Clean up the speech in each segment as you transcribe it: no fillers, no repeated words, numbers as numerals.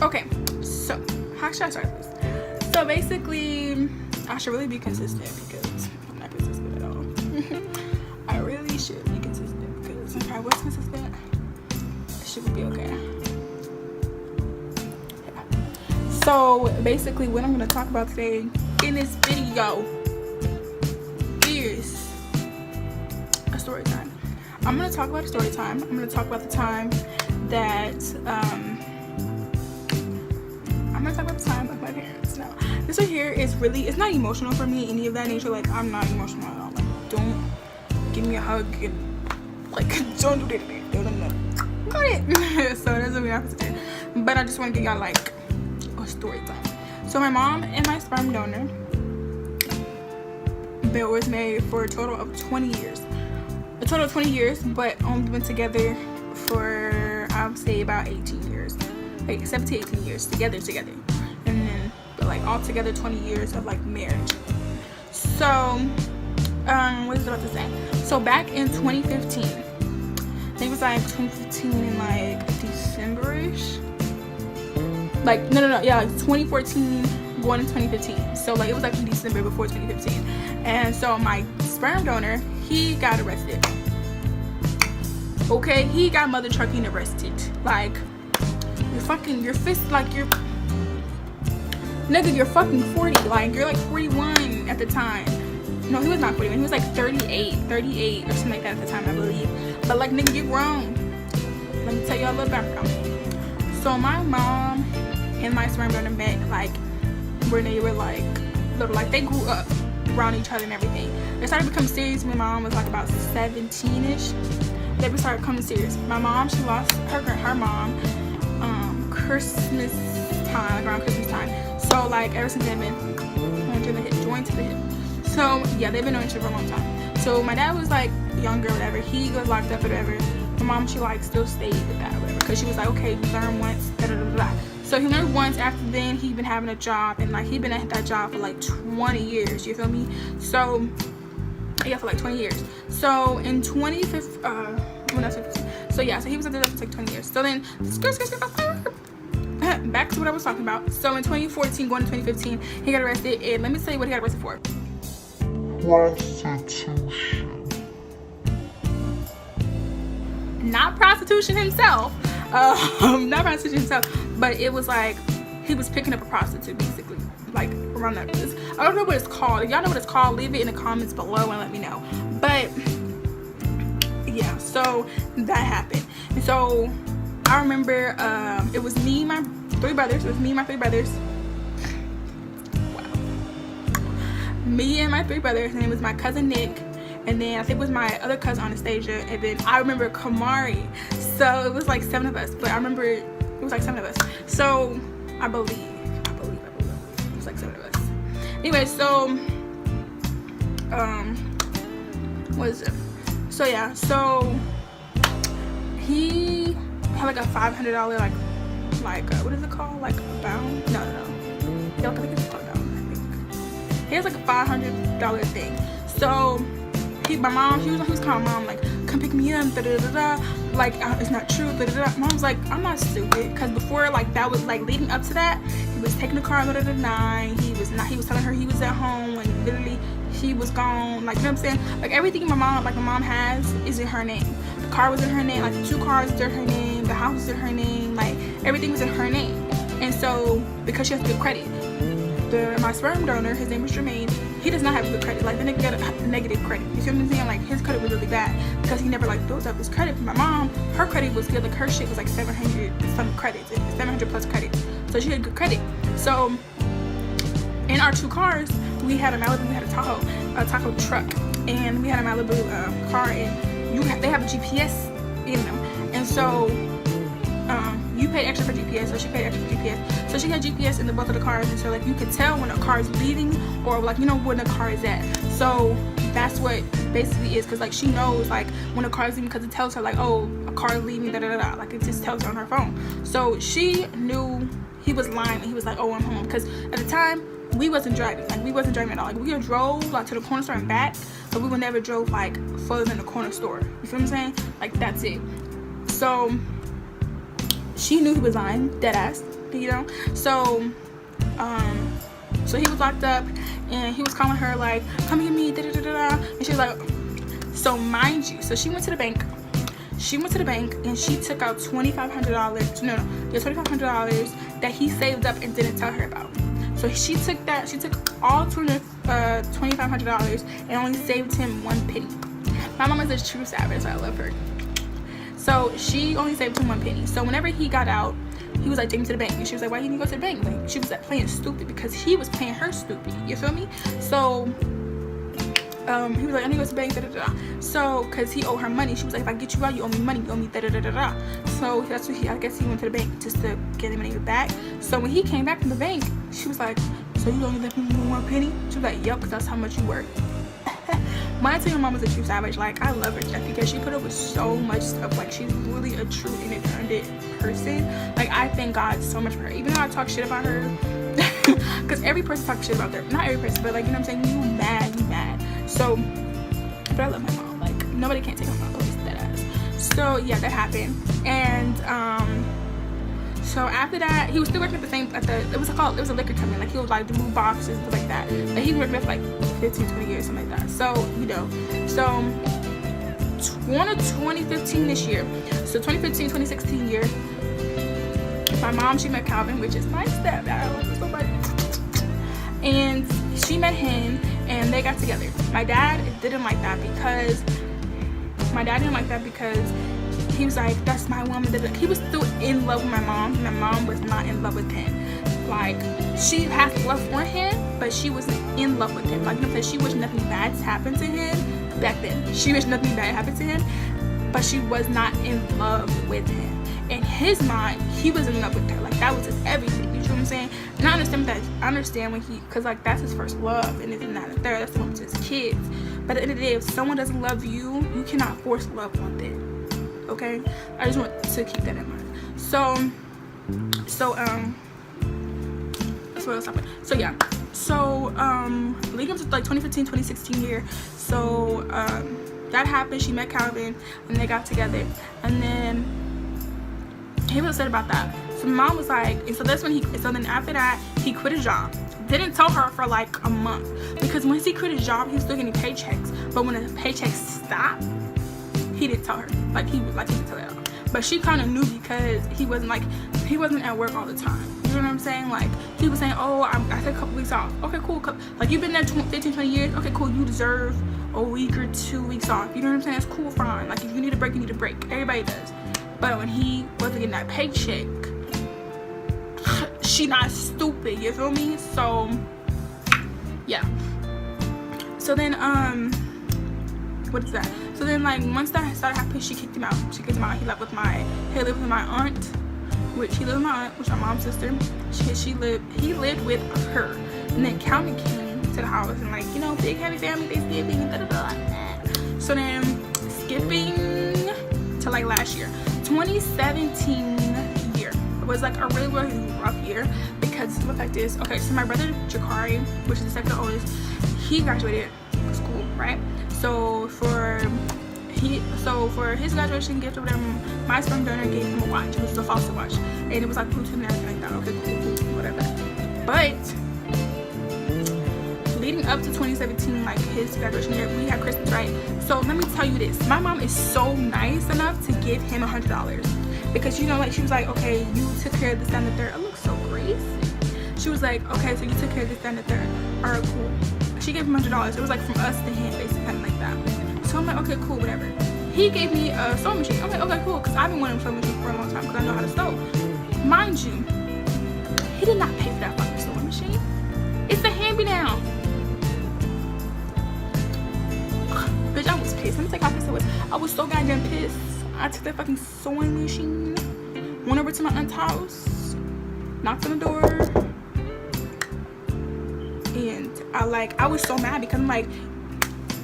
Okay, so how should I start this? So basically, I should really be consistent because I'm not consistent at all. I really should be consistent because if I was consistent, shit would be okay. Yeah. So basically, what I'm gonna talk about today in this video is a story time. I'm gonna talk about a story time. I'm gonna talk about the time that of my parents. Now, this right here is really, it's not emotional for me, any of that nature. Like, I'm not emotional at all. Like, don't give me a hug and like, don't do that. Don't. Got it. So that's what we have to do. But I just want to give y'all like a story time. So my mom and my sperm donor, Bill, was married for a total of 20 years. A total of 20 years, but only been together for, I would say, about 18 years. Like 17, 18 years together. And then, but like all together 20 years of like marriage. So, what is I about to say? So back in 2015, I think it was like 2015 in like December-ish. Like, no, yeah, like 2014 going into 2015. So like it was like in December before 2015. And so my sperm donor, he got arrested. Okay, he got mother trucking arrested. Like, you're fist, like you're, nigga, you're fucking 40. Like, you're like 41 at the time. No, he was not 41. He was like 38 or something like that at the time, I believe. But like, nigga, you're grown. Let me tell you a little background. So my mom and my sperm donor met like when they were like little, like they grew up around each other and everything. They started becoming serious when my mom was like about 17ish. They started becoming serious. My mom, she lost her mom Christmas time, around Christmas time. So like ever since they've been joined to the hip. So yeah, they've been knowing each other for a long time. So my dad was like younger or whatever. He was locked up or whatever. My mom, she like still stayed with that or whatever, because she was like, okay, we learned once, So he learned once. After then, he'd been having a job, and like he'd been at that job for like 20 years. You feel me? So yeah, for like 20 years. So in 2015, so yeah, so he was at the job for like 20 years. So then, back to what I was talking about. So in 2014, going to 2015, he got arrested. And let me tell you what he got arrested for. Prostitution. Not prostitution himself. Not prostitution himself. But it was like he was picking up a prostitute, basically. Like around that. I don't know what it's called. If y'all know what it's called, leave it in the comments below and let me know. But yeah, so that happened. And so I remember it was me and my three brothers. Wow. Me and my three brothers, and it was my cousin Nick, and then I think it was my other cousin Anastasia, and then I remember Kamari. So it was like 7 of us, but I remember it was like 7 of us. So I believe it was like 7 of us. Anyway, so what is it? So yeah, so he had like a $500 like what is it called? Like a bound? No. Yeah, I think it's called a bound, I think. He has like a $500 thing. So my mom, he was calling mom like, come pick me up, like it's not true, Mom's like, I'm not stupid, because before, like that was like leading up to that, he was taking the car out of the night. He was telling her he was at home when literally he was gone. Like, you know what I'm saying? Like everything my mom has is in her name. The car was in her name, like the 2 cars was in her name, the house was in her name, like everything was in her name. And so because she has good credit, my sperm donor, his name was Jermaine, he does not have good credit. Like the nigga got a negative credit. You feel what I'm saying? Like his credit was really bad because he never like built up his credit. My mom, her credit was good. Like her shit was like 700 some credits, 700 plus credits. So she had good credit. So in our 2 cars, we had a Malibu, we had a Tahoe truck, and we had a Malibu car, and they have a GPS in them. And so you pay extra for GPS, so she paid extra for GPS. So she had GPS in both of the cars, and so like you could tell when a car is leaving, or like you know when the car is at. So that's what basically is, because like she knows like when a car is leaving, because it tells her like, oh, a car is leaving, like it just tells her on her phone. So she knew he was lying when he was like, oh, I'm home, because at the time we wasn't driving. Like we wasn't driving at all. Like we drove like to the corner store and back, but we would never drove like further than the corner store. You feel what I'm saying? Like that's it. So she knew he was lying, dead ass. you know. So so he was locked up, and he was calling her like, come get me, da da da da, and she was like, so mind you, so she went to the bank, and she took out $2,500, $2,500 that he saved up and didn't tell her about. So she took all $2,500 and only saved him 1 penny. My mom is a true savage, so I love her. So she only saved him 1 penny. So whenever he got out, he was like, take me to the bank. And she was like, why didn't you go to the bank? Like, she was like playing stupid because he was playing her stupid. You feel me? So he was like, I need to go to the bank, da da da. So, because he owed her money, she was like, if I get you out, you owe me money, you owe me da da da da da. So that's what I guess he went to the bank just to get him money back. So when he came back from the bank, she was like, so you only left me 1 penny? She was like, yep, because that's how much you worth. When I tell your mom was a true savage, like, I love her to death because she put up with so much stuff. Like, she's really a true independent person. Like, I thank God so much for her. Even though I talk shit about her, because every person talks shit about her. Not every person, but like, you know what I'm saying? You mad. So, but I love my mom. Like, nobody can't take my mom place that ass. So yeah, that happened. And so after that, he was still working at it was a liquor company. Like, he was like to move boxes, stuff like that. But he worked there for like 15-20 years, something like that. So, you know, so 2015 this year, so 2015-2016 year, my mom, she met Calvin, which is my stepdad. I love him so much. And she met him and they got together. My dad didn't like that because he was like, that's my woman. He was still in love with my mom. My mom was not in love with him. Like, she has love for him, but she wasn't in love with him. Like, you know, she wished nothing bad happened to him back then. She wished nothing bad happened to him, but she was not in love with him. In his mind, he was in love with her. Like, that was his everything. You know what I'm saying? And I understand when because like, that's his first love, and it's not a third. That's the one with his kids. But at the end of the day, if someone doesn't love you, you cannot force love on them. Okay? I just want to keep that in mind. So that's what else happened. So yeah. So leading up to like 2015-2016 year. So that happened. She met Calvin, and they got together, and then he was upset about that. So my mom was like, and so that's when then after that, he quit his job. Didn't tell her for like a month, because once he quit his job, he was still getting paychecks. But when the paychecks stopped, he didn't tell her. Like, he didn't tell her at all. But she kind of knew because he wasn't at work all the time. You know what I'm saying? Like, he was saying, oh, I took a couple weeks off. Okay, cool. Like, you've been there 15-20 years. Okay, cool. You deserve a week or 2 weeks off. You know what I'm saying? It's cool, fine. Like, if you need a break, you need a break. Everybody does. But when he wasn't getting that paycheck, she not stupid, you feel me? So yeah. So then what is that? So then, like, once that started happening, she kicked him out. He lived with my aunt, which my mom's sister. He lived with her. And then Calvin came to the house, and like, you know, big happy family, Thanksgiving, and da. So then, skipping to like last year, 2017 year was like a really, really rough year, because it looked like this. Okay, so my brother Jakari, which is the second oldest, he graduated school, right? So for his graduation gift or whatever, my sperm donor gave him a watch. It was a Foster watch, and it was like Bluetooth and everything like that. Okay, cool, whatever. But leading up to 2017, like his graduation year, we had Christmas, right? So let me tell you this: my mom is so nice enough to give him $100, because, you know, like, she was like, okay, you took care of this, that, and the third. I look so greasy. She was like, okay, so you took care of this, that, and the third. All right, cool. She gave him $100. It was like from us to him, basically, kind of like that. So I'm like, okay, cool, whatever. He gave me a sewing machine. I'm like, okay, cool, because I've been wanting a sewing machine for a long time, because I know how to sew. Mind you, he did not pay for that fucking sewing machine. It's a hand-me-down. Bitch, I was pissed. Let me tell you how pissed I was. I was so goddamn pissed. I took that fucking sewing machine, went over to my aunt's house, knocked on the door, and I was so mad, because I'm like,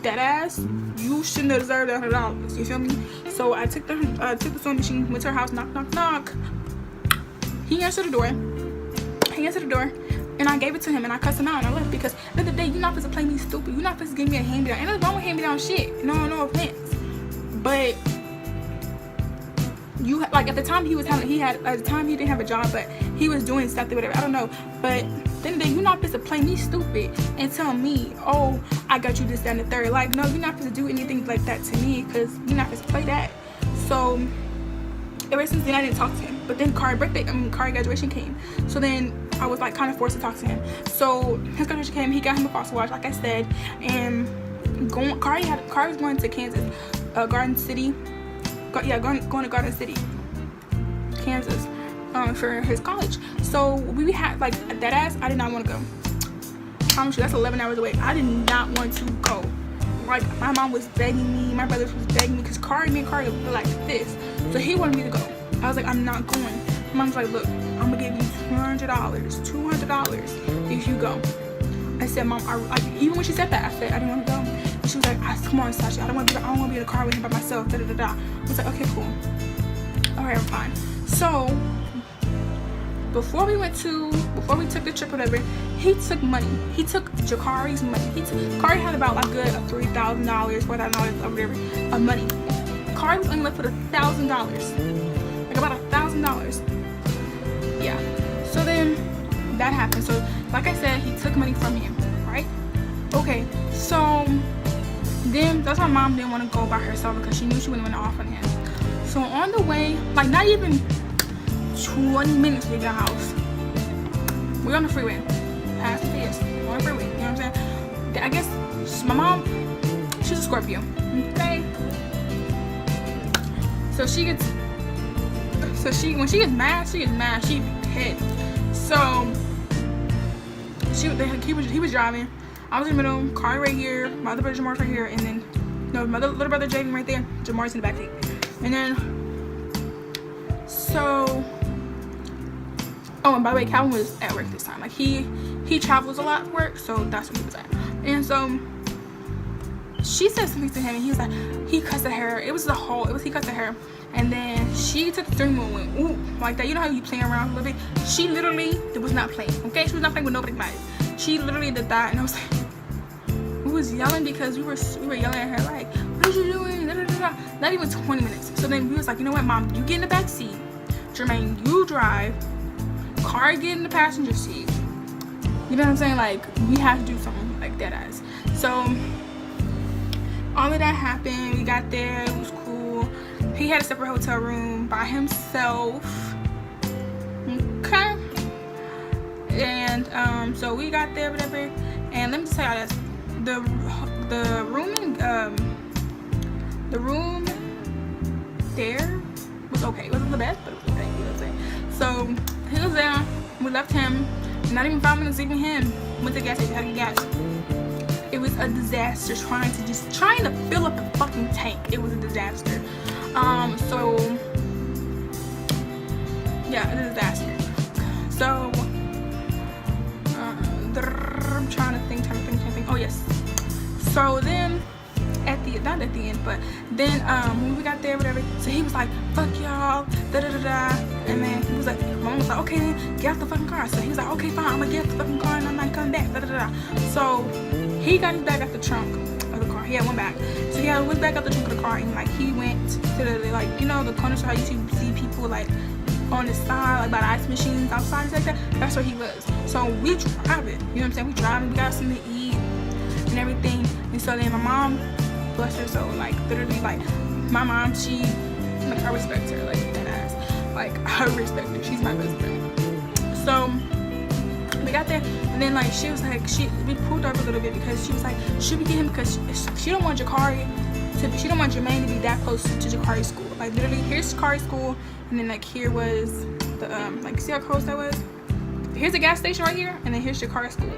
that ass, you shouldn't have deserved $100. You feel me? So I took the sewing machine, went to her house, knock. He answered the door, and I gave it to him, and I cussed him out, and I left, because at the end of the day, you're not supposed to play me stupid. You're not supposed to give me a hand-me-down. Ain't nothing wrong with hand-me-down shit. No offense. But you like at the time he didn't have a job, but he was doing something, whatever, I don't know. But then you're not supposed to play me stupid and tell me, oh, I got you this, that, and the third. Like, no, you're not supposed to do anything like that to me, because you're not supposed to play that. So ever since then I didn't talk to him. But then Kari graduation came, so then I was like kind of forced to talk to him. So his graduation came, he got him a foster watch, like I said, and Kari was going to Kansas, Garden City. Going to Garden City, Kansas, for his college. So we had like that ass. I did not want to go. I promise you, that's 11 hours away. I did not want to go. Like, my mom was begging me, my brothers was begging me, because me and Kari were like this. So he wanted me to go. I was like, I'm not going. Mom's like, look, I'm gonna give you $200 if you go. I said, Mom, even when she said that, I said I didn't want to go. She was like, come on, Sasha, I don't want to be in the car with him by myself, I was like, okay, cool. Alright, I'm fine. So, before we took the trip, whatever, he took money. He took Jakari's money. Kari had about like good $3,000, $4,000 or whatever of money. Kari was only left with $1,000. Like about $1,000. Yeah. So then, that happened. So, like I said, he took money from him, right? Okay, so then that's why Mom didn't want to go by herself, because she knew she wouldn't want to off on him. So on the way, like not even 20 minutes to the house, we're on the freeway. Past the PS, we're on the freeway. You know what I'm saying? I guess my mom, she's a Scorpio. Okay. So when she gets mad, she pissed. So he was driving. I was in the middle, Kari right here, my other brother Jamar right here, and then my little brother Jaden right there. Jamar's in the back seat. And then and by the way, Calvin was at work this time. Like he travels a lot for work, so that's where he was at. And so she said something to him, and he was like, he cussed at her. He cussed at her. And then she took the steering wheel and went, ooh, like that. You know how you playing around a little bit? She literally was not playing, okay? She was not playing with nobody mad. She literally did that, and I was like, we was yelling because we were yelling at her, like, what are you doing? Da, da, da, da. Not even 20 minutes. So then we was like, you know what, Mom, you get in the back seat. Jermaine, you drive. Kari get in the passenger seat. You know what I'm saying? Like, we have to do something like that as. So all of that happened. We got there. It was cool. He had a separate hotel room by himself. Okay. And so we got there, whatever. And let me just tell y'all this: the room there was okay. It wasn't the best, but it was okay. You know what I'm saying? So he was there. We left him. Not even 5 minutes leaving him. Went to the gas station, had to get gas. It was a disaster trying to fill up the fucking tank. It was a disaster. So yeah, it was a disaster. So I'm trying to think. Oh yes. So then not at the end, but then when we got there, whatever, so he was like, fuck y'all, da da da da. And then he was like, Mom was like, okay, then get out the fucking car. So he was like, okay, fine, I'm gonna get out the fucking car and I'm not coming back, da da da. So he got his bag out the trunk of the car. He had one bag. So he had one bag out the trunk of the car, and like he went to the, like, you know, the corner store, how you see people like on the side, like by the ice machines outside and like that. That's where he was. So we driving, you know what I'm saying? We driving, we got something to eat and everything. And so then my mom, bless her soul, like literally, like my mom, she, like, I respect her, like that ass. Like I respect her. She's my best friend. So we got there, and then like she was like, we pulled up a little bit because she was like, should we get him, because she don't want she don't want Jermaine to be that close to Jakari's school. Like literally, here's Jakari's school, and then like here was the like, see how close that was? Here's the gas station right here, and then here's Jakari's school.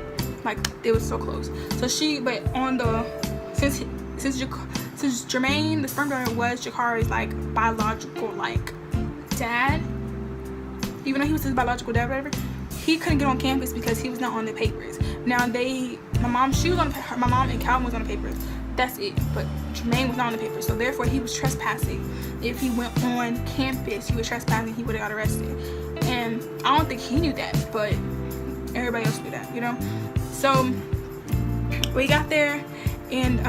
Like it was so close. So but on the since Jermaine, the sperm donor, was Jakari's like biological like dad, even though he was his biological dad, whatever, he couldn't get on campus because he was not on the papers. Now my mom and Calvin was on the papers. That's it. But Jermaine was not on the papers, so therefore he was trespassing. If he went on campus, he was trespassing. He would have got arrested. And I don't think he knew that, but everybody else knew that, you know. So we got there, and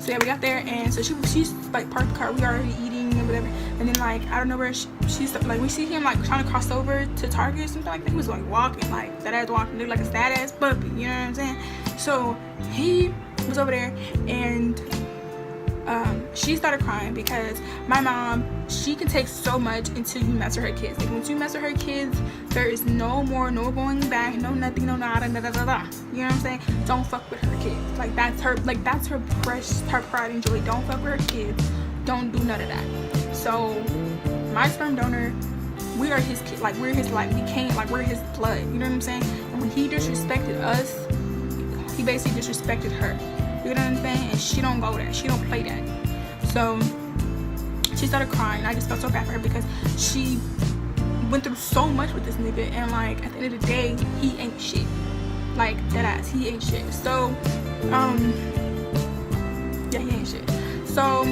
so yeah, we got there, and so she's like parked the car. We already eating walking and whatever. And then like I don't know where she's like, we see him like trying to cross over to Target or something like that. He was like walking, like that ass walking, looked like a sad ass puppy, you know what I'm saying? So he was over there, and she started crying because my mom, she can take so much until you mess with her kids. Like once you mess with her kids, there is no going back, no nothing, no nada, da da da da. You know what I'm saying? Don't fuck with her kids. Like that's her precious, her pride and joy. Don't fuck with her kids. Don't do none of that. So my sperm donor, we are his kid. Like we're his, like we can't, like we're his blood. You know what I'm saying? And when he disrespected us, he basically disrespected her. You know what I'm saying? And she don't go there. She don't play that. So she started crying. I just felt so bad for her because she went through so much with this nigga, and like at the end of the day, he ain't shit. Like that ass, he ain't shit. So yeah, he ain't shit. So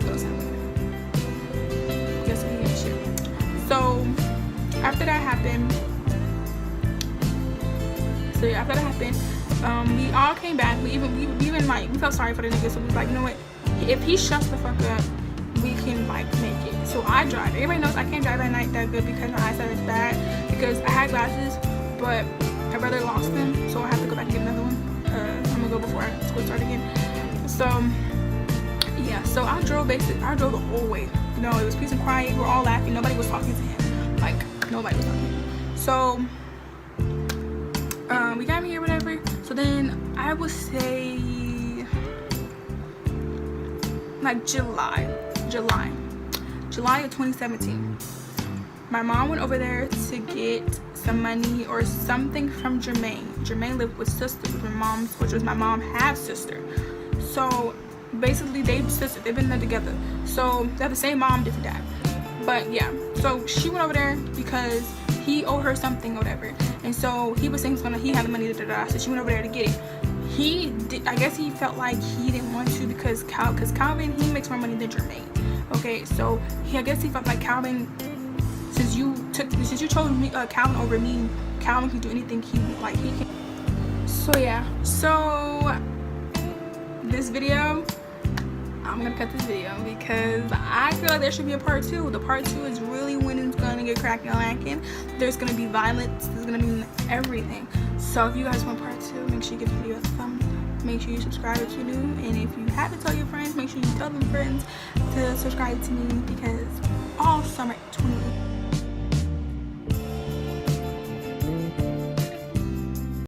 what else happened? Yes, he ain't shit. So after that happened, we all came back. We even like, we felt sorry for the nigga, so we was like, you know what, if he shuts the fuck up, we can like make it. So I drive. Everybody knows I can't drive at night that good because my eyesight is bad, because I had glasses but my brother lost them, so I have to go back and get another one. I'm gonna go before school starts again. So yeah, so I drove the whole way. You know, it was peace and quiet. We were all laughing. Nobody was talking to him. Like nobody was talking to him. So we got here, whatever. So then I would say like July of 2017. My mom went over there to get some money or something from Jermaine. Jermaine lived with sister, which was my mom's half sister. So basically they've been there together. So they have the same mom, different dad. But yeah, so she went over there because he owed her something or whatever, and so he was saying he had the money, so she went over there to get it. I guess he felt like he didn't want to because Calvin, he makes more money than Jermaine. Okay, so I guess he felt like Calvin, since you chose me, Calvin over me, Calvin can do anything he can. So yeah, so this video, I'm gonna cut this video because I feel like there should be a part 2. The part 2 is really when it's gonna get cracking and lacking. There's gonna be violence, there's gonna be everything. So if you guys want part 2, make sure you give the video a thumbs up. Make sure you subscribe if you're new, and if you haven't told your friends, make sure you tell them friends to subscribe to me, because all summer 20